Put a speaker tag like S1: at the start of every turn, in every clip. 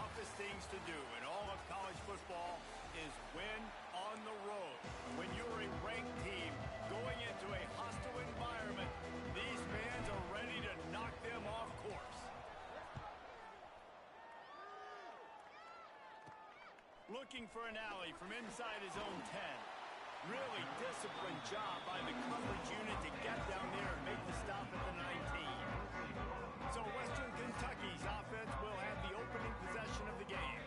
S1: toughest things to do in all of college football is win on the road. When you're a ranked team going into a hostile environment, these fans are ready to knock them off course. Looking for an alley from inside his own 10. Really disciplined job by the coverage unit to get down there and make the stop at the 19. So Western Kentucky's offense will have the opening possession of the game.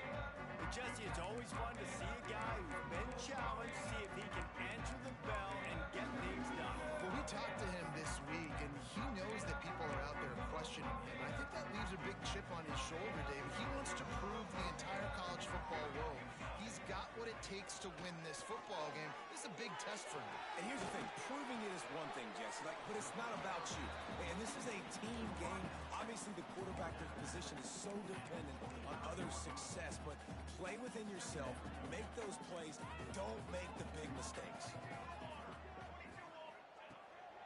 S1: But Jesse, it's always fun to see a guy who's been challenged, see if he can answer the bell and get things done.
S2: Well, we talked to him this week, and he knows that people are out there questioning him. I think that leaves a big chip on his shoulder, David. He wants to prove the entire college football world he's got what it takes to win this football game. This is a big test for him.
S3: And here's the thing, proving it is one thing, Jesse, but it's not about you. And this is a team game. Obviously, the quarterback position is so dependent on others' success, but play within yourself, make those plays, don't make the big mistakes.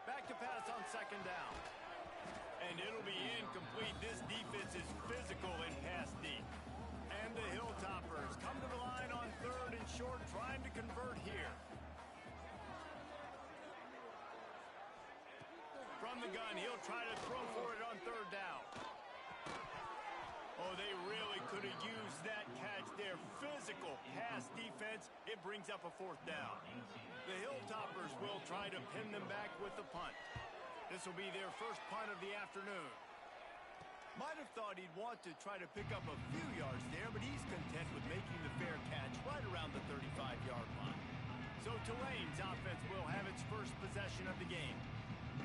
S1: Back to pass on second down. And it'll be incomplete. This defense is physical in pass deep. And the Hilltoppers come to the line on third and short, trying to convert here. From the gun, he'll try to throw for it on third down. Oh, they really could have used that catch there. Physical pass defense. It brings up a fourth down. The Hilltoppers will try to pin them back with the punt. This will be their first punt of the afternoon. Might have thought he'd want to try to pick up a few yards there, but he's content with making the fair catch right around the 35-yard line. So Tulane's offense will have its first possession of the game.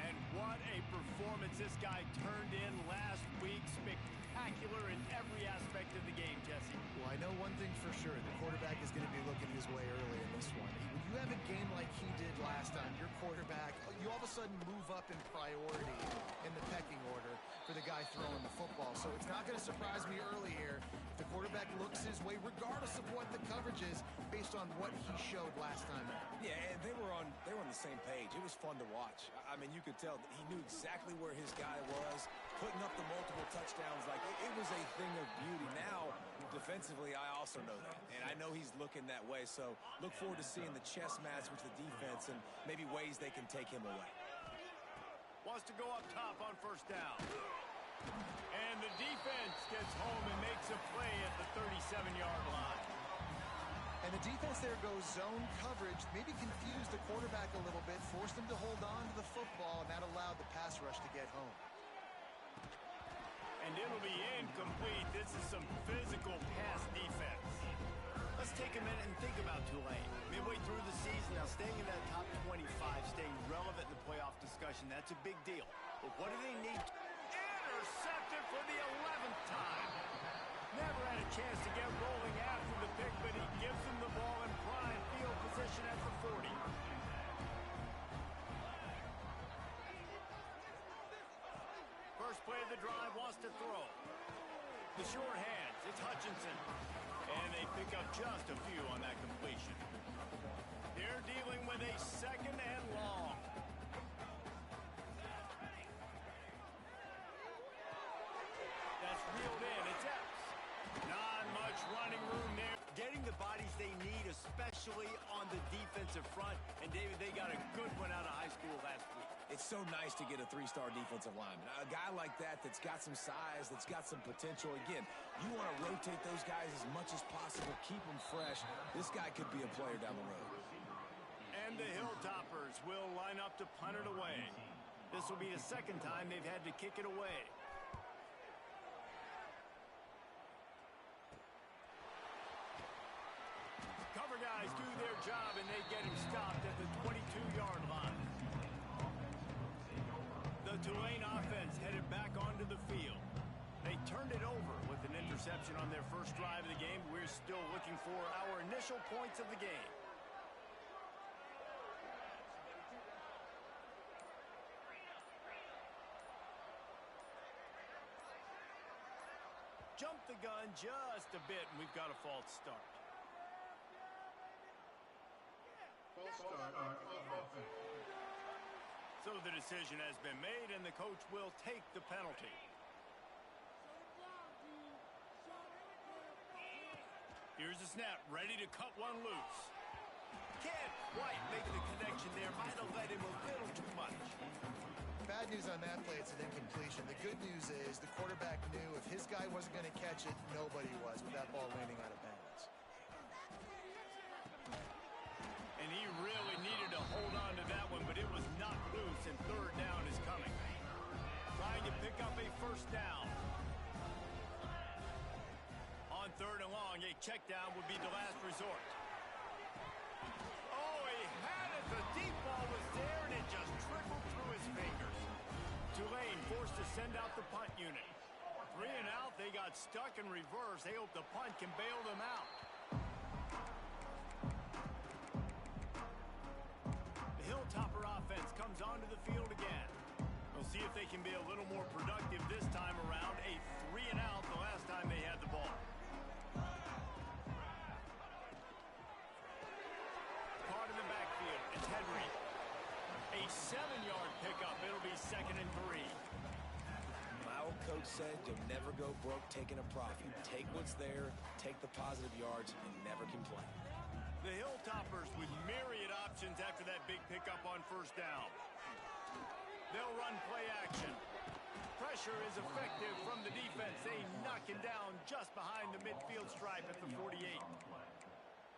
S1: And what a performance this guy turned in last week. Spectacular in every aspect of the game, Jesse.
S2: Well, I know one thing for sure. The quarterback is going to be looking his way early in this one. When you have a game like he did last time, your quarterback, you all of a sudden move up in priority in the pecking order for the guy throwing the football. So it's not going to surprise me early here if the quarterback looks his way, regardless of what the coverage is, based on what he showed last time out.
S3: Yeah, and they were on the same page. It was fun to watch. I mean, you could tell that he knew exactly where his guy was, putting up the multiple touchdowns. Like, it was a thing of beauty. Now, defensively, I also know that. And I know he's looking that way. So look forward to seeing the chess match with the defense and maybe ways they can take him away.
S1: Wants to go up top on first down. And the defense gets home and makes a play at the 37-yard line.
S2: And the defense there goes zone coverage, maybe confused the quarterback a little bit, forced him to hold on to the football, and that allowed the pass rush to get home.
S1: And it'll be incomplete. This is some physical pass defense. Let's take a minute and think about Tulane. Midway through the season, now staying in that top 25, staying relevant in the playoff discussion, that's a big deal. But what do they need? Intercepted for the 11th time. Never had a chance to get rolling after the pick, but he gives him the ball in prime field position at the 40. First play of the drive, wants to throw. The short hands, it's Hutchinson. And they pick up just a few on that completion. They're dealing with a second and long. That's reeled in, it's Epps. Not much running room there. Getting the bodies they need, especially on the defensive front. And, David, they got a good one out of high school last week.
S3: It's so nice to get a three-star defensive lineman. A guy like that's got some size, that's got some potential. Again, you want to rotate those guys as much as possible, keep them fresh. This guy could be a player down the road.
S1: And the Hilltoppers will line up to punt it away. This will be the second time they've had to kick it away. Cover guys do their job, and they get him stopped at the 22-yard line. The Tulane offense headed back onto the field. They turned it over with an interception on their first drive of the game. We're still looking for our initial points of the game. Jump the gun just a bit, and we've got a false start. So the decision has been made, and the coach will take the penalty. Here's the snap, ready to cut one loose. Can't quite make the connection there. Might have led him a little too much.
S2: Bad news on that play, it's an incompletion. The good news is the quarterback knew if his guy wasn't going to catch it, nobody was with that ball landing out of bounds.
S1: And he really needed to hold on to that one, but it was not loose, and third down is coming. Trying to pick up a first down. On third and long, a check down would be the last resort. Oh, he had it. The deep ball was there, and it just trickled through his fingers. Tulane forced to send out the punt unit. 3 and out, they got stuck in reverse. They hope the punt can bail them out. The Hilltopper offense comes onto the field again. We'll see if they can be a little more productive this time around. A 3 and out the last time they had the ball. Part of the backfield, it's Henry. A 7-yard pickup. It'll be 2nd and 3.
S3: My old coach said you'll never go broke taking a profit. Take what's there, take the positive yards, and never complain.
S1: The Hilltoppers with myriad options after that big pickup on first down. They'll run play action. Pressure is effective from the defense. They knock him down just behind the midfield stripe at the 48.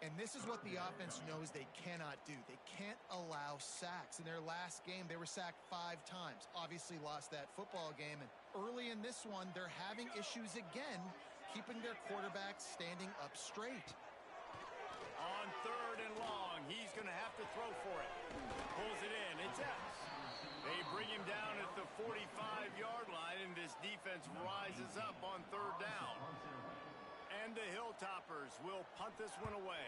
S2: And this is what the offense knows they cannot do. They can't allow sacks. In their last game, they were sacked 5 times. Obviously lost that football game. And early in this one, they're having issues again, keeping their quarterback standing up straight.
S1: On third and long, he's going to have to throw for it. Pulls it in. It's Epps. They bring him down at the 45-yard line, and this defense rises up on third down. And the Hilltoppers will punt this one away.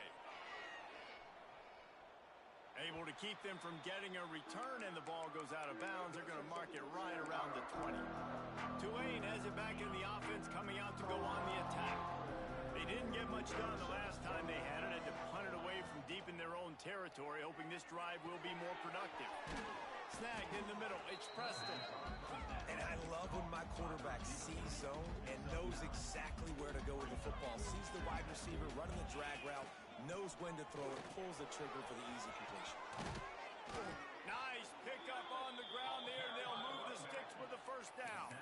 S1: Able to keep them from getting a return, and the ball goes out of bounds. They're going to mark it right around the 20. Tulane has it back in the offense, coming out to go on the attack. They didn't get much done the last time they had it. Had to punt it away from deep in their own territory, hoping this drive will be more productive. Snagged in the middle. It's Preston.
S3: And I love when my quarterback sees zone and knows exactly where to go with the football. Sees the wide receiver running the drag route, knows when to throw it, pulls the trigger for the easy completion.
S1: Nice pickup on the ground there. They'll move the sticks with the first down.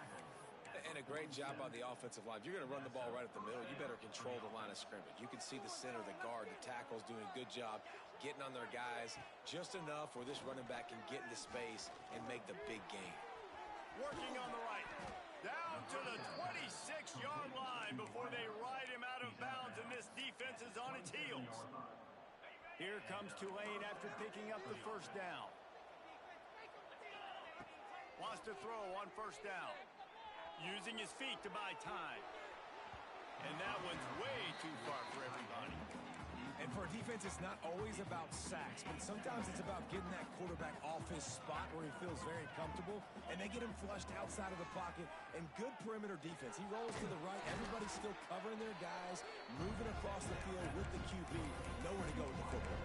S3: And a great job by the offensive line. If you're going to run the ball right at the middle, you better control the line of scrimmage. You can see the center, the guard, the tackles doing a good job getting on their guys just enough where this running back can get into space and make the big game.
S1: Working on the right. Down to the 26-yard line before they ride him out of bounds, and this defense is on its heels. Here comes Tulane after picking up the first down. Wants to throw on first down. Using his feet to buy time. And that one's way too far for everybody.
S3: And for a defense, it's not always about sacks, but sometimes it's about getting that quarterback off his spot where he feels very comfortable, and they get him flushed outside of the pocket, and good perimeter defense. He rolls to the right. Everybody's still covering their guys, moving across the field with the QB. Nowhere to go with the football.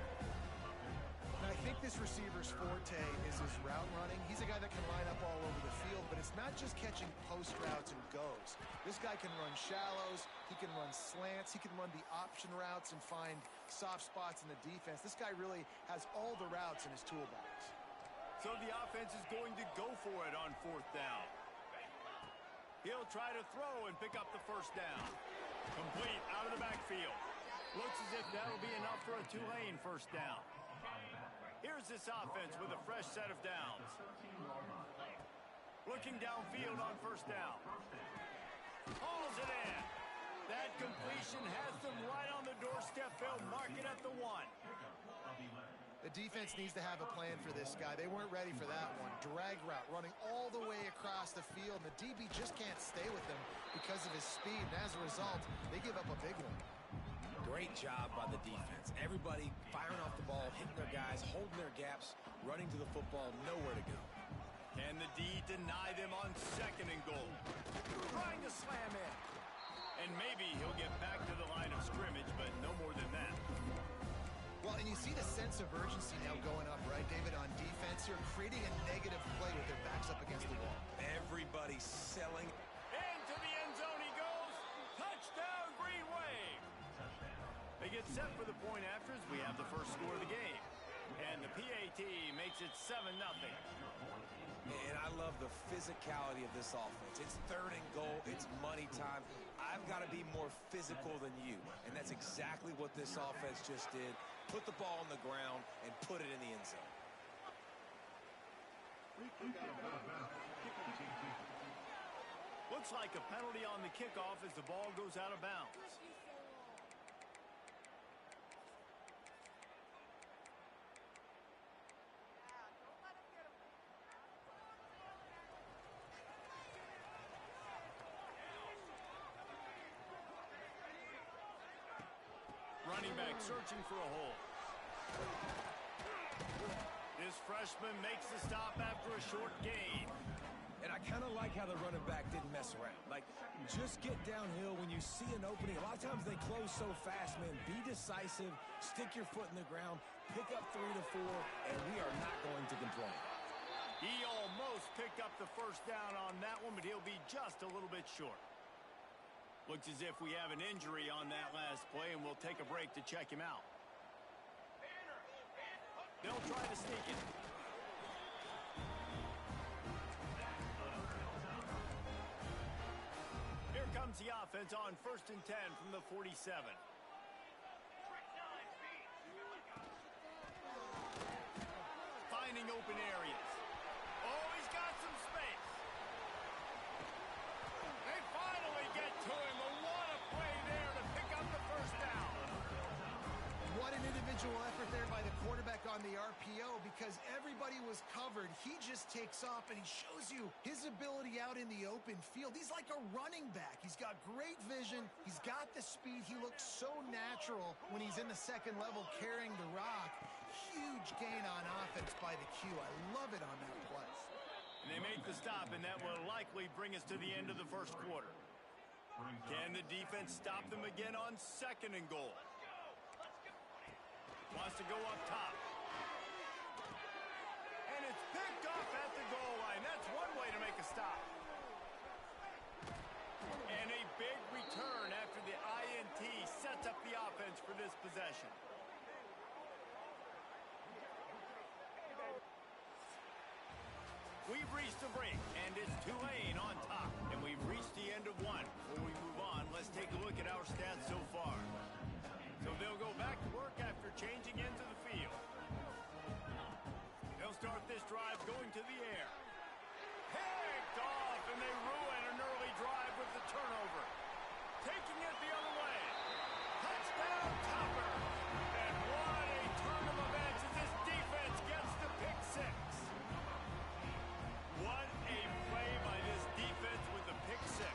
S2: And I think this receiver's forte is his route running. He's a guy that can line up all over the field, but it's not just catching post routes and goes. This guy can run shallows, he can run slants, he can run the option routes and find soft spots in the defense. This guy really has all the routes in his toolbox.
S1: So the offense is going to go for it on fourth down. He'll try to throw and pick up the first down. Complete out of the backfield. Looks as if that'll be enough for a Tulane first down. Here's this offense with a fresh set of downs. Looking downfield on first down. Hauls it in. That completion has them right on the doorstep. They'll mark it at the 1.
S2: The defense needs to have a plan for this guy. They weren't ready for that one. Drag route running all the way across the field. And the DB just can't stay with him because of his speed. And as a result, they give up a big one.
S3: Great job by the defense. Everybody firing off the ball, hitting their guys, holding their gaps, running to the football, nowhere to go.
S1: Can the D deny them on 2nd and goal? Trying to slam in. And maybe he'll get back to the line of scrimmage, but no more than that.
S2: Well, and you see the sense of urgency now going up, right, David, on defense here, creating a negative play with their backs up against the wall.
S3: Everybody's selling.
S1: Into the end zone he goes. Touchdown, Green Wave. get set for the point after as we have the first score of the game. And the PAT makes it 7-0.
S3: And I love the physicality of this offense. It's 3rd and goal. It's money time. I've got to be more physical than you. And that's exactly what this offense just did. Put the ball on the ground and put it in the end zone.
S1: Looks like a penalty on the kickoff as the ball goes out of bounds. Running back searching for a hole. This freshman makes the stop after a short gain.
S3: And I kind of like how the running back didn't mess around. Like, just get downhill when you see an opening. A lot of times they close so fast, man. Be decisive, stick your foot in the ground, pick up 3 to 4, and we are not going to complain.
S1: He almost picked up the first down on that one, but he'll be just a little bit short. Looks as if we have an injury on that last play, and we'll take a break to check him out. They'll try to sneak it. Here comes the offense on 1st and 10 from the 47. Finding open areas. Oh, he's got some space. They finally get to him. What a play there to pick up the first down.
S2: What an individual effort there by the quarterback on the RPO, because everybody was covered. He just takes off, and he shows you his ability out in the open field. He's like a running back. He's got great vision. He's got the speed. He looks so natural when he's in the second level carrying the rock. Huge gain on offense by the Q. I love it on that play.
S1: And they make the stop, and that will likely bring us to the end of the first quarter. Can the defense stop them again on 2nd and goal? Wants to go up top. And it's picked off at the goal line. That's one way to make a stop. And a big return after the INT sets up the offense for this possession. We've reached the break, and it's Tulane on top. And we've reached the end of one. Before we move on, let's take a look at our stats so far. So they'll go back to work after changing into the field. They'll start this drive going to the air. Picked off, and they ruin an early drive with the turnover. Taking it the other way. Touchdown, Topper. And what a turn of events as this defense gets the pick 6. What a play by this defense with the pick 6.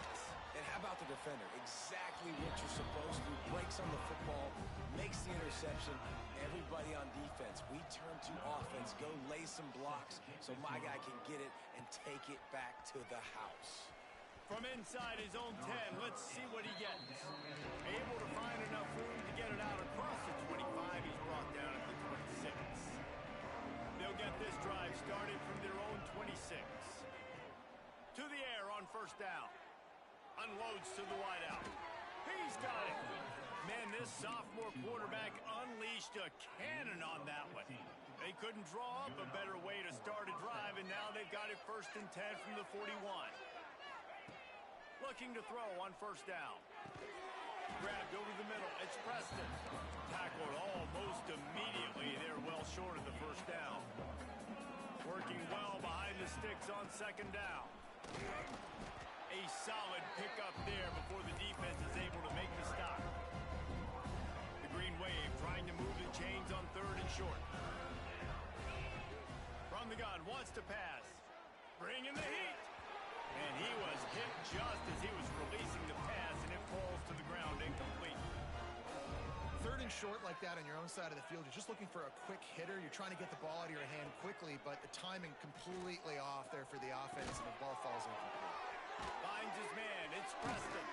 S3: And how about the defender? Exactly what you're supposed to do. Breaks on the football, makes the interception. Everybody on defense, we turn to offense. Go lay some blocks so my guy can get it and take it back to the house.
S1: From inside his own 10, let's see what he gets. Able to find enough room to get it out across the 25. He's brought down at the 26. They'll get this drive started from their own 26. To the air on 1st down. Unloads to the wideout. He's got it. Man, this sophomore quarterback unleashed a cannon on that one. They couldn't draw up a better way to start a drive, and now they've got it 1st and 10 from the 41. Looking to throw on 1st down. Grabbed over the middle. It's Preston. Tackled almost immediately. They're well short of the 1st down. Working well behind the sticks on 2nd down. A solid pickup there before the defense is able to make the stop. The Green Wave trying to move the chains on 3rd and short. From the gun, wants to pass. Bringing the heat. And he was hit just as he was releasing the pass, and it falls to the ground incomplete.
S2: 3rd and short like that on your own side of the field. You're just looking for a quick hitter. You're trying to get the ball out of your hand quickly, but the timing completely off there for the offense, and the ball falls incomplete.
S1: Finds his man. It's Preston.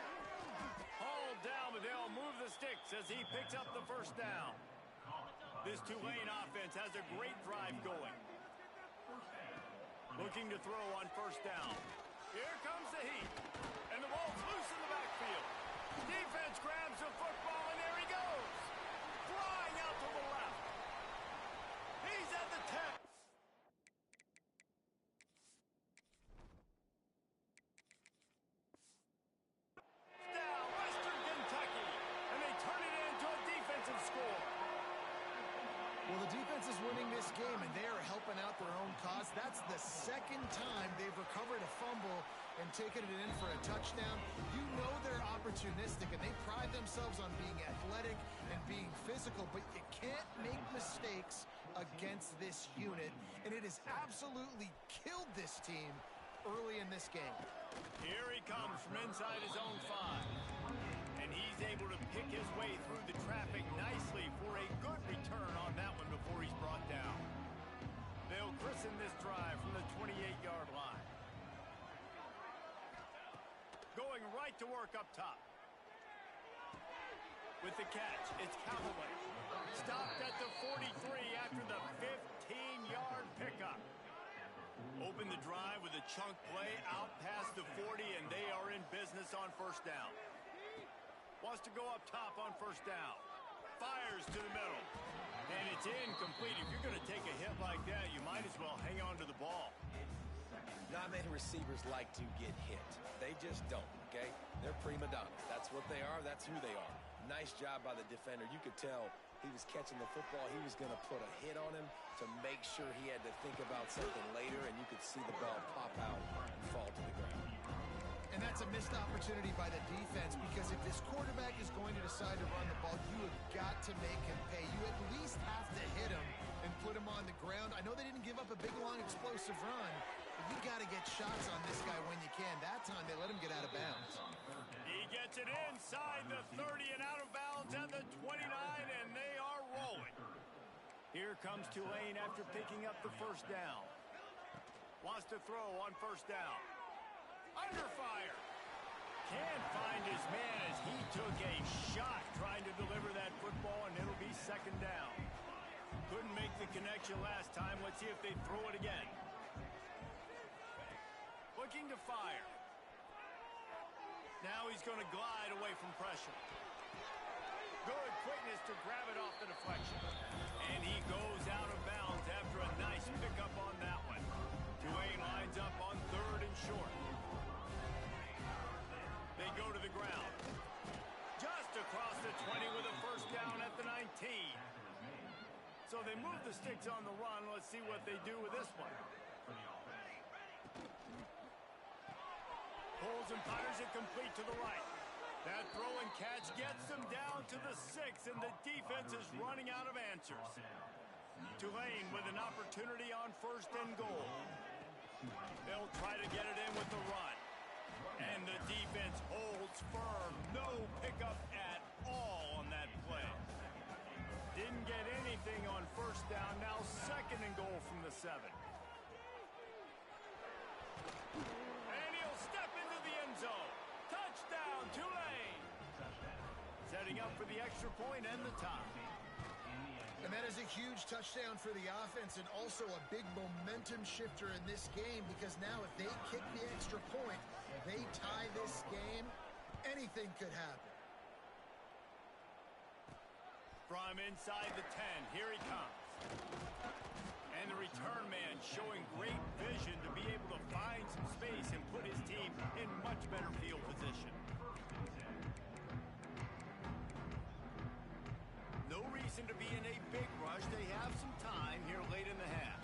S1: Hauled down, but they'll move the sticks as he picks up the 1st down. This Tulane offense has a great drive going. Looking to throw on 1st down. Here comes the heat. And the ball's loose in the backfield. Defense grabs the football, and there he goes.
S2: this game, and they are helping out their own cause. That's the second time they've recovered a fumble and taken it in for a touchdown. You know they're opportunistic, and they pride themselves on being athletic and being physical, but you can't make mistakes against this unit, and it has absolutely killed this team early in this game.
S1: Here he comes from inside his own 5. And he's able to pick his way through the traffic nicely for a good return on that one before he's brought down. They'll christen this drive from the 28-yard line. Going right to work up top. With the catch, it's Callaway. Stopped at the 43 after the 15-yard pickup. Open the drive with a chunk play out past the 40, and they are in business on first down. Wants to go up top on first down. Fires to the middle. And it's incomplete. If you're going to take a hit like that, you might as well hang on to the ball.
S3: Not many receivers like to get hit. They just don't, okay? They're prima donnas. That's what they are. That's who they are. Nice job by the defender. You could tell he was catching the football. He was going to put a hit on him to make sure he had to think about something later, and you could see the ball pop out and fall to the ground.
S2: And that's a missed opportunity by the defense, because if this quarterback is going to decide to run the ball, you have got to make him pay. You at least have to hit him and put him on the ground. I know they didn't give up a big, long, explosive run, but you got to get shots on this guy when you can. That time they let him get out of bounds.
S1: He gets it inside the 30 and out of bounds at the 29, and they are rolling. Here comes Tulane after picking up the first down. Wants to throw on first down. Under fire. Can't find his man as he took a shot trying to deliver that football, and it'll be second down. Couldn't make the connection last time. Let's see if they throw it again. Looking to fire. Now he's going to glide away from pressure. Good quickness to grab it off the deflection. And he goes out of bounds after a nice pickup on that one. Tulane lines up on third and short. They go to the ground. Just across the 20 with a first down at the 19. So they move the sticks on the run. Let's see what they do with this one. Pulls and fires it complete to the right. That throw and catch gets them down to the 6, and the defense is running out of answers. Tulane with an opportunity on first and goal. They'll try to get it in with the run. And the defense holds firm. No pickup at all on that play. Didn't get anything on first down. Now second and goal from the 7. And he'll step into the end zone. Touchdown, Tulane. Setting up for the extra point and the tie.
S2: And that is a huge touchdown for the offense, and also a big momentum shifter in this game, because now if they kick the extra point, they tie this game, anything could happen.
S1: From inside the 10, here he comes. And the return man showing great vision to be able to find some space and put his team in much better field position. No reason to be in a big rush. They have some time here late in the half.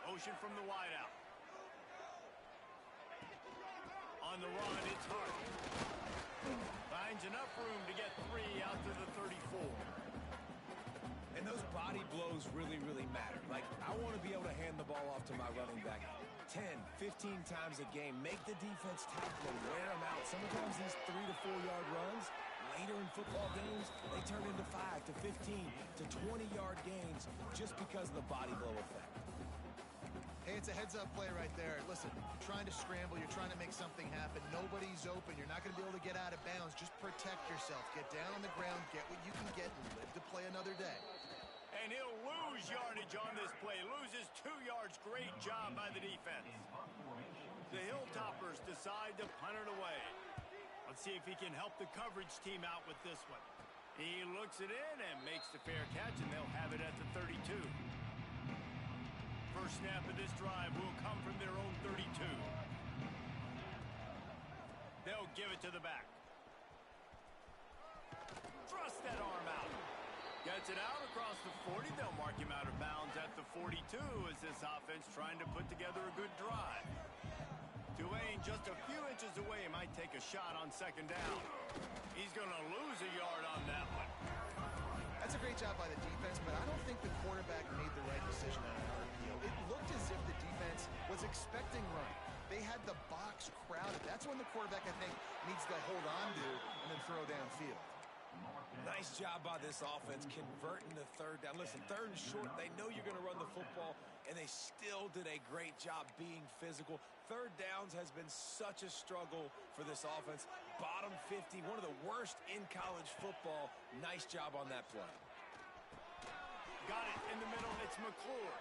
S1: Motion from the wideout. On the run, it's Hart. Finds enough room to get 3 out to the 34.
S3: And those body blows really, really matter. Like, I want to be able to hand the ball off to my running back 10, 15 times a game. Make the defense tackle and wear them out. Sometimes these 3 to 4 yard runs, later in football games, they turn into 5 to 15 to 20-yard gains just because of the body blow effect.
S2: Hey, it's a heads-up play right there. Listen, you're trying to scramble. You're trying to make something happen. Nobody's open. You're not going to be able to get out of bounds. Just protect yourself. Get down on the ground. Get what you can get and live to play another day.
S1: And he'll lose yardage on this play. Loses 2 yards. Great job by the defense. The Hilltoppers decide to punt it away. Let's see if he can help the coverage team out with this one. He looks it in and makes the fair catch, and they'll have it at the 32. First snap of this drive will come from their own 32. They'll give it to the back. Thrust that arm out. Gets it out across the 40. They'll mark him out of bounds at the 42 as this offense trying to put together a good drive. Tulane just a few inches away might take a shot on second down. He's going to lose a yard on that one.
S2: That's a great job by the defense, but I don't think the quarterback made the right decision on an RPO. It looked as if the defense was expecting run. They had the box crowded. That's when the quarterback, I think, needs to hold on to and then throw downfield.
S3: Nice job by this offense converting the third down. Listen, third and short, they know you're going to run the football, and they still did a great job being physical. Third downs has been such a struggle for this offense. Bottom 50, one of the worst in college football. Nice job on that play.
S1: Got it in the middle. It's McClure.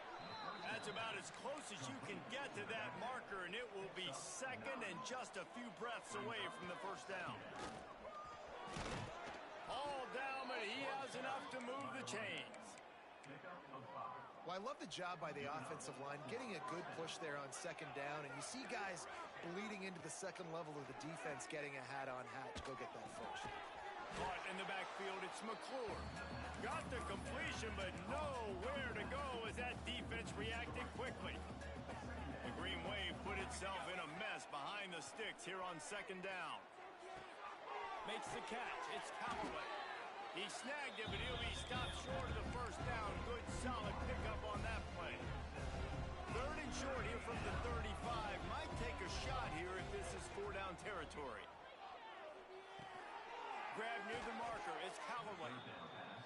S1: That's about as close as you can get to that marker, and it will be second and just a few breaths away from the first down. All down, but he has enough to move the chains.
S2: Well, I love the job by the offensive line, getting a good push there on second down, and you see guys bleeding into the second level of the defense getting a hat-on-hat to go get that first.
S1: Caught in the backfield, it's McClure. Got the completion, but nowhere to go as that defense reacted quickly. The Green Wave put itself in a mess behind the sticks here on second down. Makes the catch. It's Callaway. He snagged it, but he'll be stopped short of the first down. Good, solid pickup on that play. Third and short here from the 35. Might take a shot here if this is four-down territory. Grab near the marker. It's Callaway.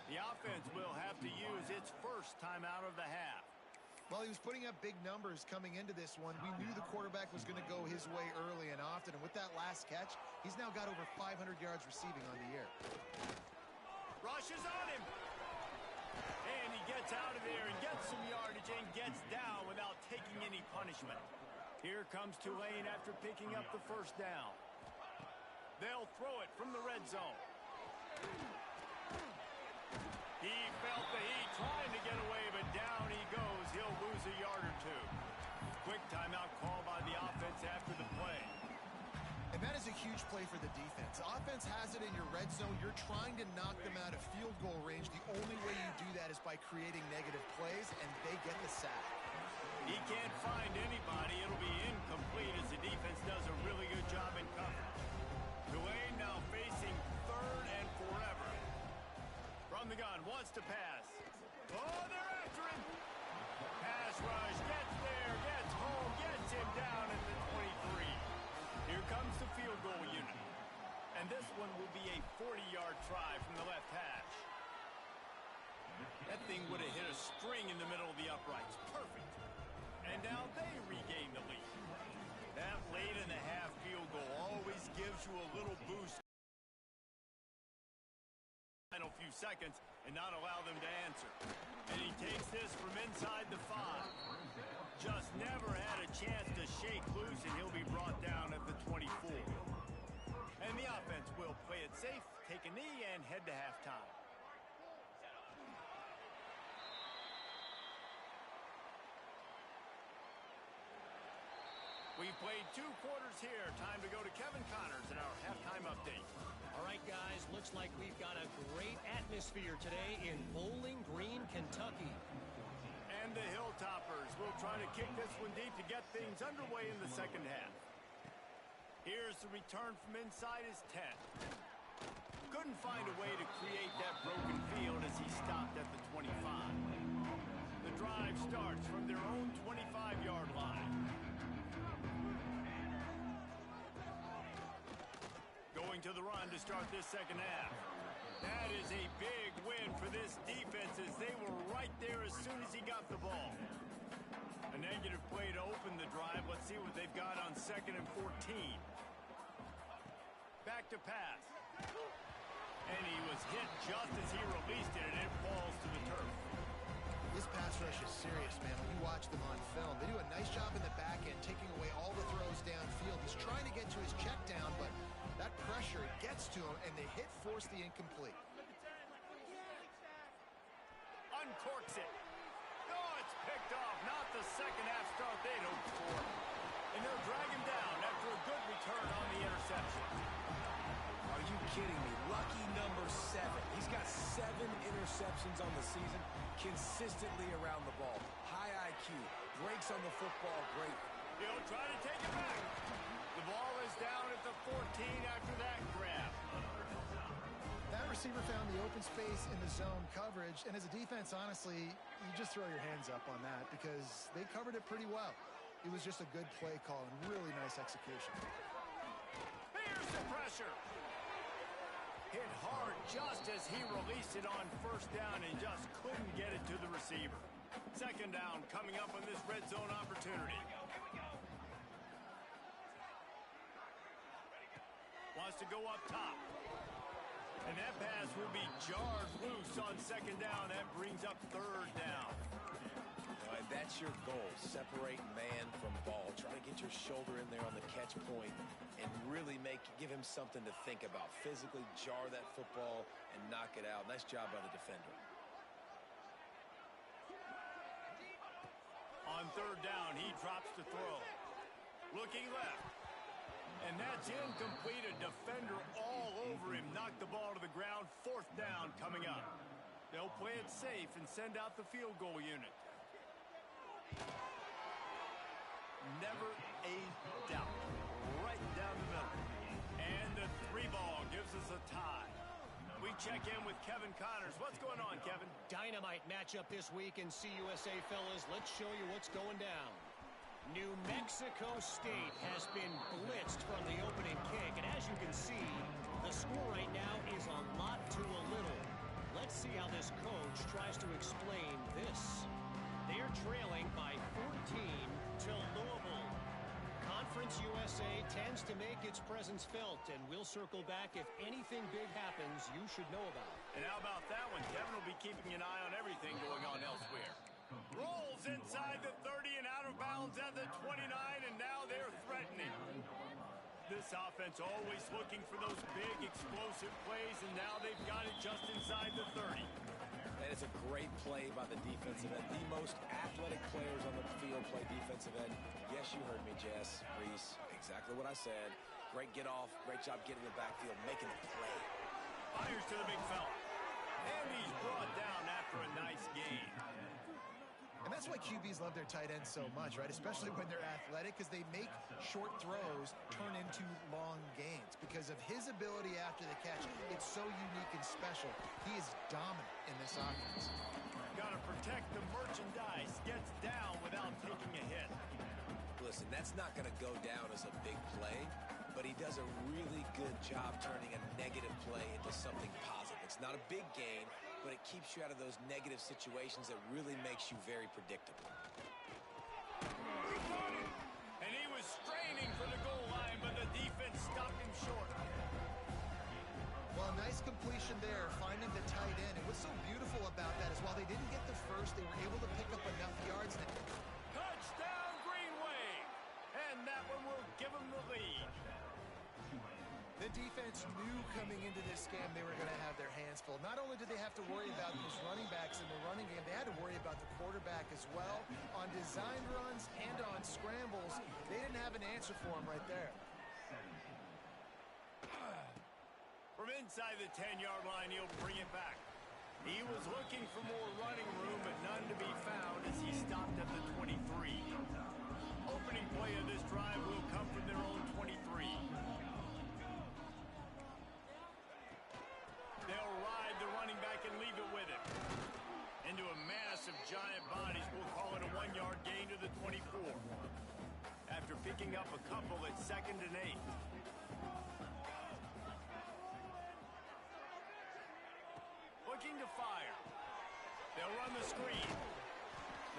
S1: The offense will have to use its first timeout of the half.
S2: Well, he was putting up big numbers coming into this one. We knew the quarterback was going to go his way early and often. And with that last catch, he's now got over 500 yards receiving on the year.
S1: Rushes on him. And he gets out of there and gets some yardage and gets down without taking any punishment. Here comes Tulane after picking up the first down. They'll throw it from the red zone. He felt the heat trying to get away, but down he goes. He'll lose a yard or two. Quick timeout call by the offense after the play.
S2: And that is a huge play for the defense. Offense has it in your red zone. You're trying to knock them out of field goal range. The only way you do that is by creating negative plays, and they get the sack.
S1: He can't find anybody. It'll be incomplete as the defense does a really good job in coverage. Tulane now facing third and forever. From the gun, wants to pass. Oh, they're after him. Pass rush, gets there, gets home, gets him down at the 23. Here comes the field goal unit. And this one will be a 40-yard try from the left hash. That thing would have hit a string in the middle of the uprights. Perfect. And now they regain the lead. That late in the half field goal always gives you a little boost. Final few seconds and not allow them to answer. And he takes this from inside the 5. Just never had a chance to shake loose, and he'll be brought down at the 24. And the offense will play it safe, take a knee, and head to halftime. We've played 2 quarters here. Time to go to Kevin Connors in our halftime update.
S4: All right, guys, looks like we've got a great atmosphere today in Bowling Green, Kentucky.
S1: And the Hilltoppers will try to kick this one deep to get things underway in the second half. Here's the return from inside his 10. Couldn't find a way to create that broken field as he stopped at the 25. The drive starts from their own 25-yard line. Going to the run to start this second half. That is a big win for this defense as they were right there as soon as he got the ball. A negative play to open the drive. Let's see what they've got on 2nd and 14. Back to pass. And he was hit just as he released it, and it falls to the turf.
S2: This pass rush is serious, man. When you watch them on film, they do a nice job in the back end, taking away all the throws downfield. He's trying to get to his check down, but that pressure gets to him, and the hit forced the incomplete.
S1: Uncorks it. Oh, it's picked off. Not the second half start they'd hoped for. And they'll drag him down after a good return on the interception.
S3: Are you kidding me? Lucky number 7. He's got 7 interceptions on the season, consistently around the ball. High IQ, breaks on the football, great.
S1: He'll try to take it back. The ball is down at the 14 after that grab.
S2: That receiver found the open space in the zone coverage, and as a defense, honestly, you just throw your hands up on that because they covered it pretty well. It was just a good play call and really nice execution.
S1: Here's the pressure. Hit hard just as he released it on first down and just couldn't get it to the receiver. Second down coming up on this red zone opportunity. Wants to go up top. And that pass will be jarred loose on second down. That brings up third down.
S3: All right, that's your goal. Separate man from ball. Try to get your shoulder in there on the catch point and really give him something to think about. Physically jar that football and knock it out. Nice job by the defender.
S1: On third down, he drops to throw. Looking left. And that's incomplete. A defender all over him. Knocked the ball to the ground. Fourth down coming up. They'll play it safe and send out the field goal unit. Never a doubt. Right down the middle. And the 3-ball gives us a tie. We check in with Kevin Connors. What's going on, Kevin?
S4: Dynamite matchup this week in CUSA, fellas. Let's show you what's going down. New Mexico State has been blitzed from the opening kick, and as you can see, the score right now is a lot to a little. Let's see how this coach tries to explain this. They're trailing by 14 to Louisville. Conference USA tends to make its presence felt, and we'll circle back if anything big happens you should know about.
S1: And how about that one? Kevin will be keeping an eye on everything going on elsewhere. Rolls inside the 30 and out of bounds at the 29, and now they're threatening. This offense always looking for those big explosive plays, and now they've got it just inside the 30.
S3: And it's a great play by the defensive end. The most athletic players on the field play defensive end. Yes, you heard me, Jess, Reese. Exactly what I said. Great get off. Great job getting in the backfield, making the play.
S1: Fires to the big fella. And he's brought down after a nice game.
S2: And that's why QBs love their tight ends so much, right? Especially when they're athletic, because they make short throws turn into long gains. Because of his ability after the catch, it's so unique and special. He is dominant in this offense.
S1: Got to protect the merchandise. Gets down without taking a hit.
S3: Listen, that's not going to go down as a big play, but he does a really good job turning a negative play into something positive. It's not a big gain, but it keeps you out of those negative situations that really makes you very predictable.
S1: And he was straining for the goal line, but the defense stopped him short.
S2: Well, nice completion there, finding the tight end. And what's so beautiful about that is while they didn't get the first, they were able to pick up enough yards.
S1: Touchdown, Greenway! And that one will give them the lead.
S2: The defense knew coming into this game they were going to have their hands full. Not only did they have to worry about those running backs in the running game, they had to worry about the quarterback as well. On design runs and on scrambles, they didn't have an answer for him right there.
S1: From inside the 10-yard line, he'll bring it back. He was looking for more running room, but none to be found as he stopped at the 23. Opening play of this drive will come from their own 23. They'll ride the running back and leave it with him. Into a mass of giant bodies, we'll call it a 1-yard gain to the 24. After picking up a couple at 2nd and 8. Looking to fire. They'll run the screen.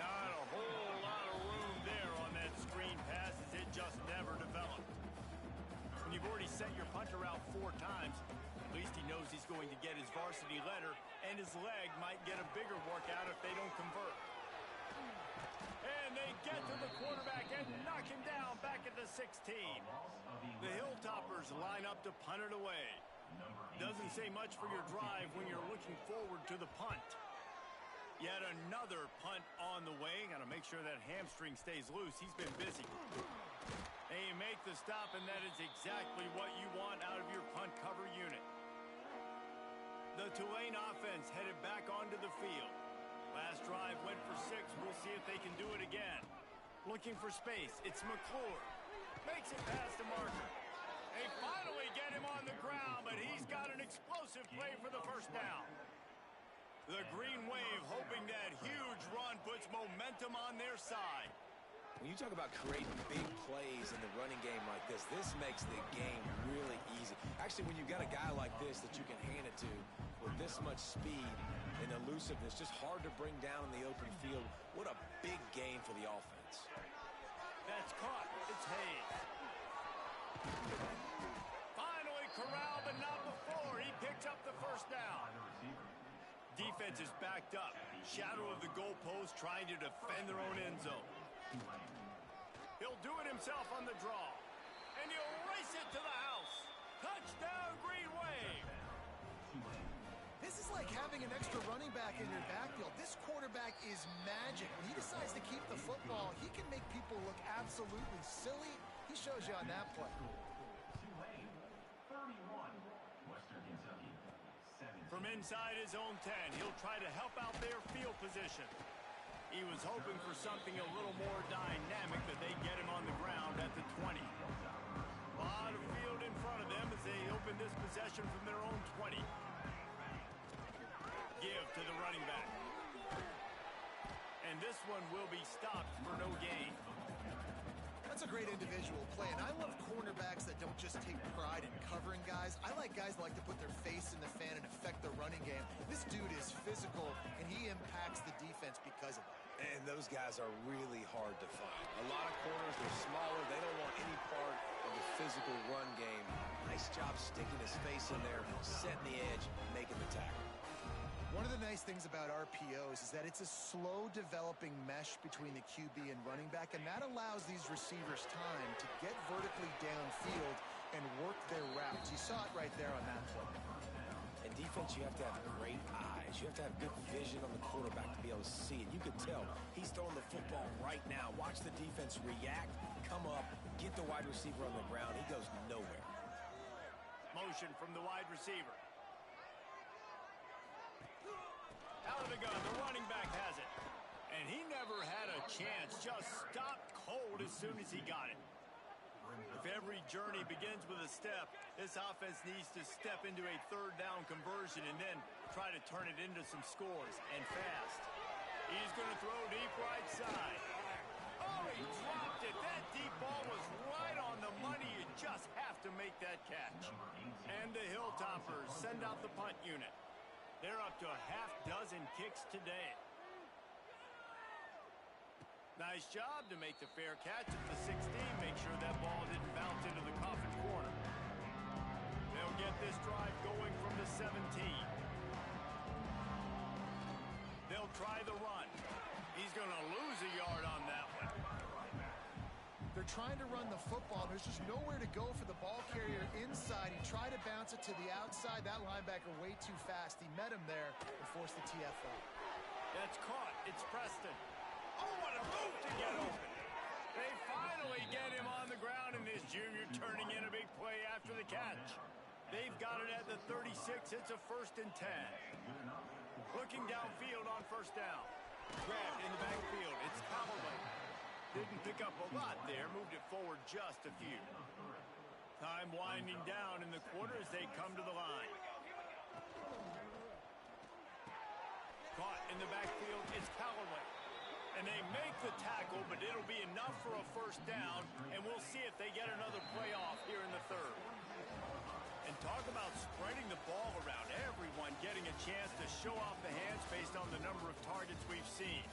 S1: Not a whole lot of room there on that screen pass as it just never developed. When you've already sent your punter out 4 times, at least he knows he's going to get his varsity letter, and his leg might get a bigger workout if they don't convert. And they get to the quarterback and knock him down back at the 16. The Hilltoppers line up to punt it away. Doesn't say much for your drive when you're looking forward to the punt. Yet another punt on the way. Got to make sure that hamstring stays loose. He's been busy. They make the stop, and that is exactly what you want out of your punt cover unit. The Tulane offense headed back onto the field. Last drive went for 6. We'll see if they can do it again. Looking for space. It's McClure. Makes it past the marker. They finally get him on the ground, but he's got an explosive play for the first down. The Green Wave hoping that huge run puts momentum on their side.
S3: When you talk about creating big plays in the running game like this makes the game really easy. Actually, when you've got a guy like this that you can hand it to with this much speed and elusiveness, just hard to bring down in the open field. What a big game for the offense.
S1: That's caught. It's Hayes. Finally corralled, but not before. He picks up the first down. Defense is backed up. Shadow of the goalpost trying to defend their own end zone. He'll do it himself on the draw. And he'll race it to the house. Touchdown, Green Wave.
S2: This is like having an extra running back in your backfield. This quarterback is magic. When he decides to keep the football, he can make people look absolutely silly. He shows you on that play.
S1: From inside his own 10, he'll try to help out their field position. He was hoping for something a little more dynamic, that they get him on the ground at the 20. A lot of field in front of them as they open this possession from their own 20. Give to the running back. And this one will be stopped for no gain.
S2: That's a great individual play, and I love cornerbacks that don't just take pride in covering guys. I like guys that like to put their face in the fan and affect the running game. This dude is physical, and he impacts the defense because of it.
S3: And those guys are really hard to find. A lot of corners, they're smaller. They don't want any part of the physical run game. Nice job sticking his face in there, setting the edge, making the tackle.
S2: One of the nice things about RPOs is that it's a slow developing mesh between the QB and running back, and that allows these receivers time to get vertically downfield and work their routes. You saw it right there on that play.
S3: In defense, you have to have great eyes. You have to have good vision on the quarterback to be able to see it. You could tell he's throwing the football right now. Watch the defense react, come up, get the wide receiver on the ground. He goes nowhere.
S1: Motion from the wide receiver. Out of the gun, the running back has it. And he never had a chance, just stopped cold as soon as he got it. If every journey begins with a step, this offense needs to step into a third down conversion and then try to turn it into some scores, and fast. He's going to throw deep right side. Oh, he dropped it. That deep ball was right on the money. You just have to make that catch. And the Hilltoppers send out the punt unit. They're up to a half-dozen kicks today. Nice job to make the fair catch at the 16. Make sure that ball didn't bounce into the coffin corner. They'll get this drive going from the 17. They'll try the run. He's going to lose a yard on that one.
S2: They're trying to run the football. There's just nowhere to go for the ball carrier inside. He tried to bounce it to the outside. That linebacker way too fast. He met him there and forced the TFL.
S1: That's caught. It's Preston. Oh, what a move to get open. They finally get him on the ground, and this junior turning in a big play after the catch. They've got it at the 36. It's a 1st and 10. Looking downfield on first down. Grabbed in the backfield. It's Callaway. Didn't pick up a lot there. Moved it forward just a few. Time winding down in the quarter as they come to the line. Caught in the backfield. It's Callaway. And they make the tackle, but it'll be enough for a 1st down, and we'll see if they get another playoff here in the 3rd. And talk about spreading the ball around. Everyone getting a chance to show off the hands based on the number of targets we've seen.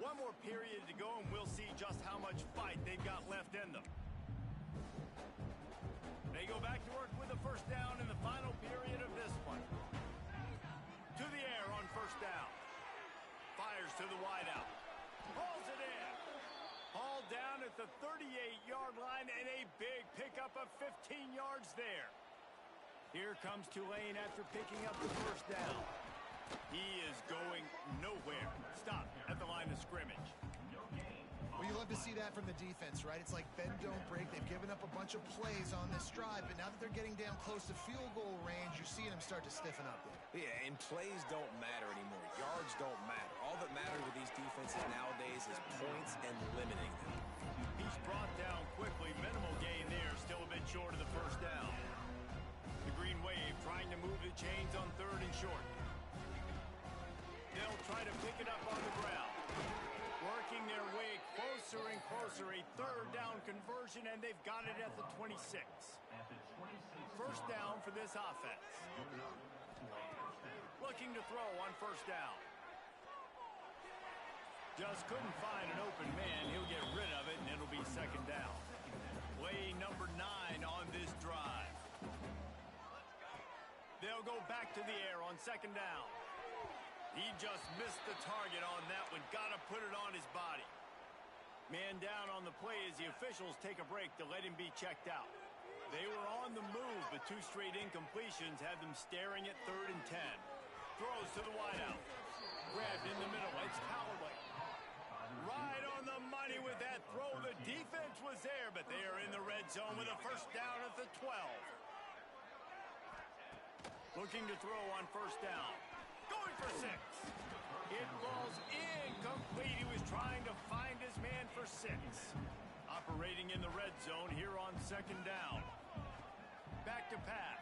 S1: One more period to go, and we'll see just how much fight they've got left in them. They go back to work with a 1st down in the final period of this one. To the air on 1st down. Fires to the wideout. Hauls it in. Hauled down at the 38-yard line, and a big pickup of 15 yards there. Here comes Tulane after picking up the 1st down. He is going nowhere. Stop at the line of scrimmage.
S2: love to see that from the defense, right? It's like bend, don't break. They've given up a bunch of plays on this drive, but now that they're getting down close to field goal range, you're seeing them start to stiffen up there.
S3: Yeah, and plays don't matter anymore. Yards don't matter. All that matters with these defenses nowadays is points and limiting them.
S1: He's brought down quickly. Minimal gain there. Still a bit short of the first down. The Green Wave trying to move the chains on 3rd and short. They'll try to pick it up on the ground. Working their way closer and closer. A 3rd down conversion, and they've got it at the 26. First down for this offense. Looking to throw on 1st down. Just couldn't find an open man. He'll get rid of it, and it'll be 2nd down. Play number 9 on this drive. They'll go back to the air on 2nd down. He just missed the target on that one. Got to put it on his body. Man down on the play as the officials take a break to let him be checked out. They were on the move, but 2 straight incompletions had them staring at 3rd and 10. Throws to the wideout. Grabbed in the middle. It's Callaway. Right on the money with that throw. The defense was there, but they are in the red zone with a 1st down at the 12. Looking to throw on 1st down. Going for 6. It falls incomplete. He was trying to find his man for 6. Operating in the red zone here on 2nd down. Back to pass.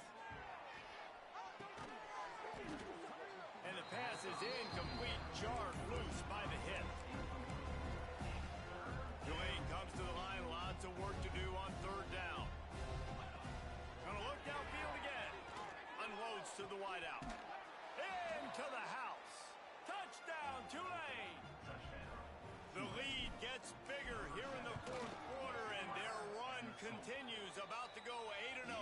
S1: And the pass is incomplete. Jarred loose by the hit. Tulane comes to the line. Lots of work to do on 3rd down. Gonna look downfield again. Unloads to the wideout. Into the house. Touchdown, Tulane. The lead gets bigger here in the 4th quarter, and their run continues. About to go 8-0.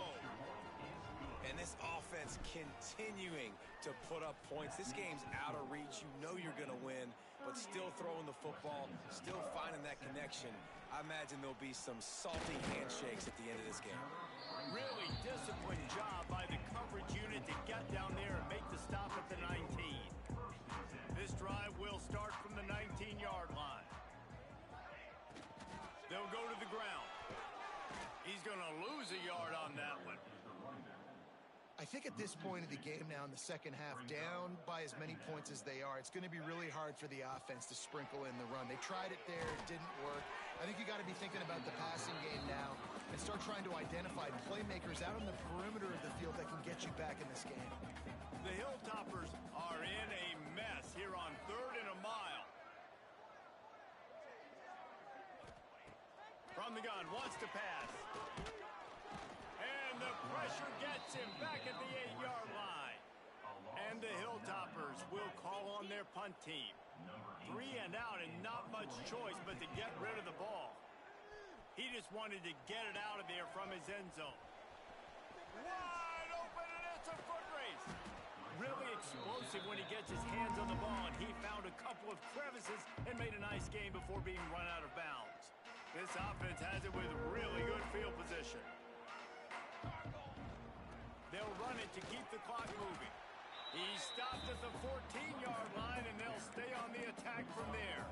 S3: And this offense continuing to put up points. This game's out of reach. You know you're going to win, but still throwing the football, still finding that connection. I imagine there'll be some salty handshakes at the end of this game.
S1: Really disciplined job by the coverage unit to get down there and make the stop at the 19. This drive will start from the 19-yard line. They'll go to the ground. He's going to lose a yard on that one.
S2: I think at this point of the game now in the 2nd half, down by as many points as they are, it's going to be really hard for the offense to sprinkle in the run. They tried it there. It didn't work. I think you got to be thinking about the passing game now and start trying to identify playmakers out on the perimeter of the field that can get you back in this game.
S1: The Hilltoppers are in a mess here on 3rd and a mile. From the gun, wants to pass. And the pressure gets him back at the 8-yard line. And the Hilltoppers will call on their punt team. 3 and out and not much choice but to get rid of the ball. He just wanted to get it out of there from his end zone. Wide open, and it's a foot race. Really explosive when he gets his hands on the ball, and he found a couple of crevices and made a nice game before being run out of bounds. This offense has it with really good field position. They'll run it to keep the clock moving. He stopped at the 14-yard line, and they'll stay on the attack from there.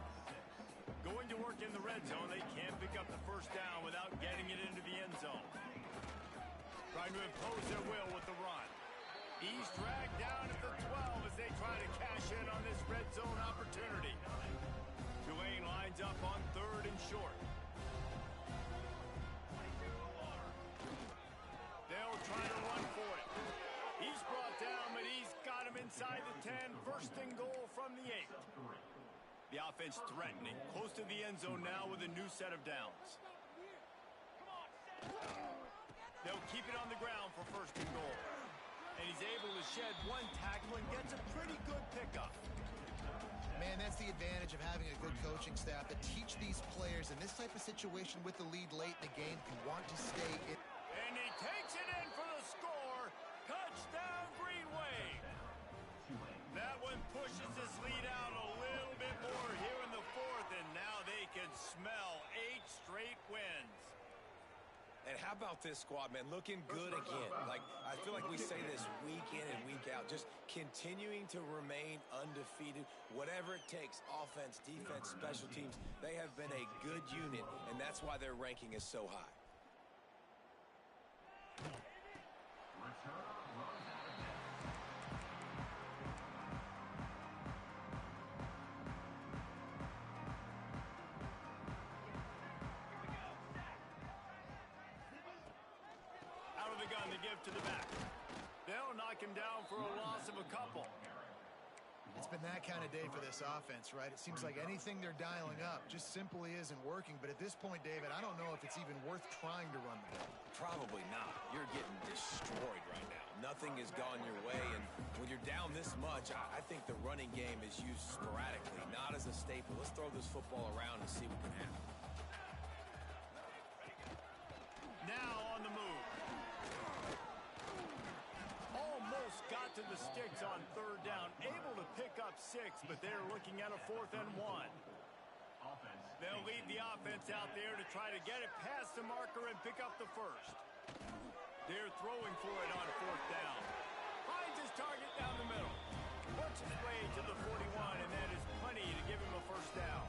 S1: Going to work in the red zone, they can't pick up the 1st down without getting it into the end zone. Trying to impose their will with the run. He's dragged down at the 12 as they try to cash in on this red zone opportunity. Tulane lines up on 3rd and short. They'll try to run for it. He's brought down, but he's got him inside the 10. 1st and goal from the 8. The offense threatening. Close to the end zone now with a new set of downs. They'll keep it on the ground for 1st and goal. And he's able to shed 1 tackle and gets a pretty good pickup.
S2: Man, that's the advantage of having a good coaching staff that teach these players in this type of situation with the lead late in the game who want to stay in.
S1: And he takes it in for the score. Touchdown, Green Wave. That one pushes this lead out a little bit more here in the 4th, and now they can smell 8 straight wins.
S3: And How about this squad, man? Looking good again. Like, I feel like we say this week in and week out. Just continuing to remain undefeated. Whatever it takes, offense, defense, special teams, they have been a good unit, and that's why their ranking is so high.
S1: Gun to give to the back. They'll knock him down for a loss of a couple.
S2: It's been that kind of day for this offense, right? It seems like anything they're dialing up just simply isn't working. But at this point, David, I don't know if it's even worth trying to run the ball.
S3: Probably not. You're getting destroyed right now. Nothing has gone your way, and when you're down this much, I think the running game is used sporadically, not as a staple. Let's throw this football around and see what can happen.
S1: Now on the move. Got to the sticks on third down, able to pick up 6, but they're looking at a 4th and 1. They'll lead the offense out there to try to get it past the marker and pick up the first. They're throwing for it on 4th down. Finds his target down the middle. Works his way to the 41, and that is plenty to give him a first down.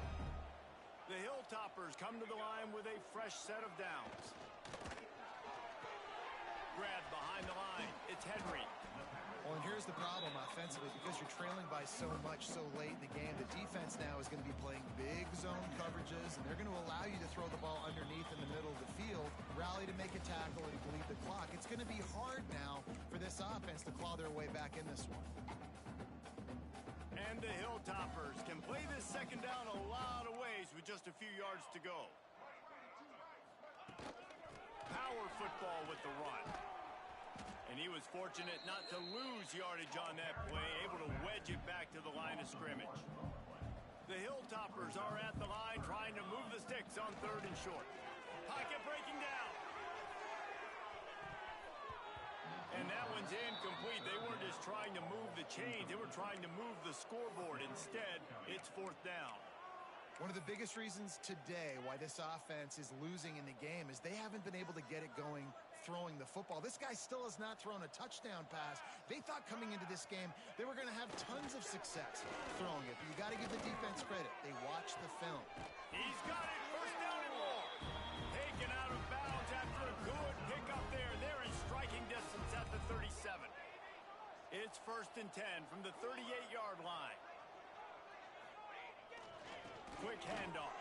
S1: The Hilltoppers come to the line with a fresh set of downs. Grab behind the line. It's Henry.
S2: Well, and here's the problem offensively. Because you're trailing by so much so late in the game, the defense now is going to be playing big zone coverages, and they're going to allow you to throw the ball underneath in the middle of the field, rally to make a tackle, and bleed the clock. It's going to be hard now for this offense to claw their way back in this one.
S1: And the Hilltoppers can play this second down a lot of ways with just a few yards to go. Power football with the run. And he was fortunate not to lose yardage on that play, able to wedge it back to the line of scrimmage. The Hilltoppers are at the line trying to move the sticks on 3rd and short. Pocket breaking down. And that one's incomplete. They weren't just trying to move the chains. They were trying to move the scoreboard. Instead, it's 4th down.
S2: One of the biggest reasons today why this offense is losing in the game is they haven't been able to get it going throwing the football. This guy still has not thrown a touchdown pass. They thought coming into this game they were going to have tons of success throwing it. But you got to give the defense credit. They watched the film.
S1: He's got it. First down and more. Taken out of bounds after a good pickup there. They're in striking distance at the 37. It's 1st and 10 from the 38-yard line. Quick handoff.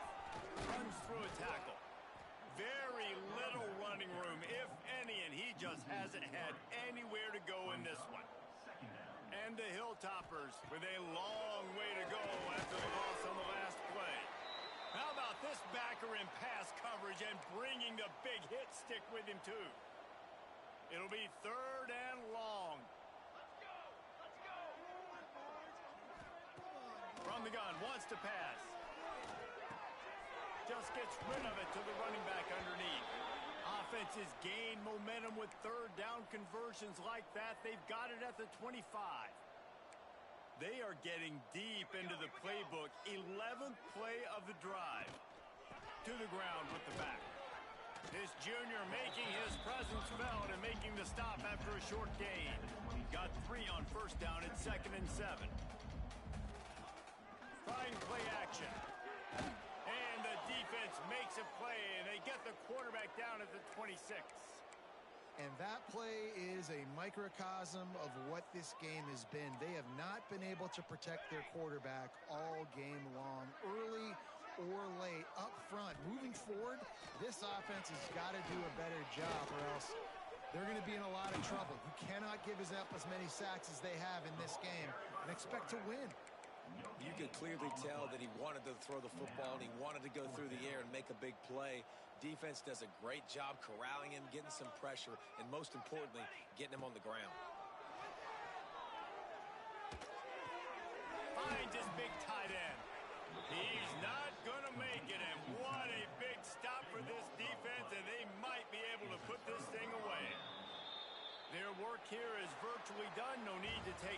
S1: Runs through a tackle. Very little running room, if any, and he just hasn't had anywhere to go in this one. And the Hilltoppers with a long way to go after the loss on the last play. How about this backer in pass coverage and bringing the big hit stick with him, too? It'll be 3rd and long. From the gun, wants to pass. Just gets rid of it to the running back underneath. Offenses gain momentum with 3rd down conversions like that. They've got it at the 25. They are getting deep into the playbook. 11th play of the drive. To the ground with the back. This junior making his presence felt and making the stop after a short gain. Got 3 on 1st down at 2nd and 7. Trying play action. And the defense makes a play, and they get the quarterback down at the 26.
S2: And that play is a microcosm of what this game has been. They have not been able to protect their quarterback all game long, early or late, up front. Moving forward, this offense has got to do a better job, or else they're going to be in a lot of trouble. You cannot give up as many sacks as they have in this game and expect to win.
S3: You could clearly tell that he wanted to throw the football and he wanted to go through the air and make a big play. Defense does a great job corralling him, getting some pressure, and most importantly, getting him on the ground.
S1: Finds his big tight end. He's not going to make it, and what a big stop for this defense, and they might be able to put this thing away. Their work here is virtually done. No need to take